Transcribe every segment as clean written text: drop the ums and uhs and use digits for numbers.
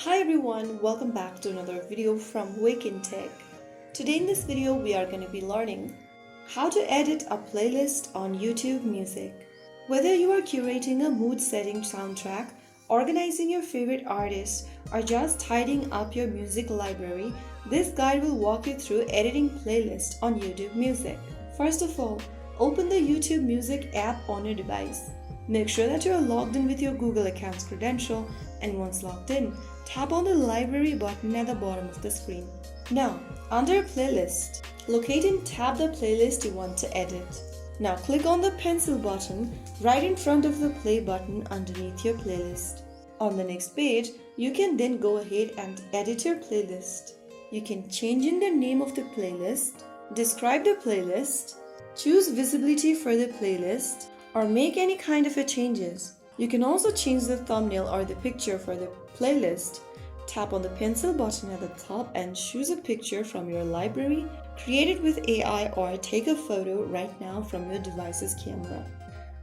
Hi everyone, welcome back to another video from Wake&Tech. Today in this video we are going to be learning how to edit a playlist on YouTube Music. Whether you are curating a mood-setting soundtrack, organizing your favorite artists, or just tidying up your music library, this guide will walk you through editing playlists on YouTube Music. First of all, open the YouTube Music app on your device. Make sure that you are logged in with your Google account's credential, and once logged in, tap on the library button at the bottom of the screen. Now, under Playlist, locate and tab the playlist you want to edit. Now click on the pencil button right in front of the play button underneath your playlist. On the next page, you can then go ahead and edit your playlist. You can change in the name of the playlist, describe the playlist, choose visibility for the playlist, or make any kind of changes. You can also change the thumbnail or the picture for the playlist. Tap on the pencil button at the top and choose a picture from your library, create it with AI, or take a photo right now from your device's camera.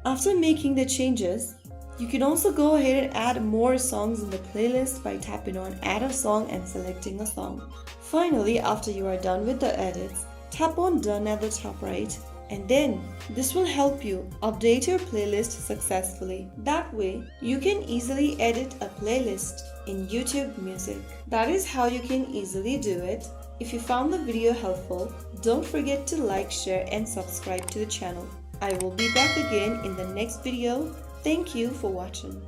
After making the changes, you can also go ahead and add more songs in the playlist by tapping on Add a Song and selecting a song. Finally, after you are done with the edits, tap on Done at the top right, and then this will help you update your playlist successfully. That way, you can easily edit a playlist in YouTube Music. That is how you can easily do it. If you found the video helpful, don't forget to like, share, and subscribe to the channel. I will be back again in the next video. Thank you for watching.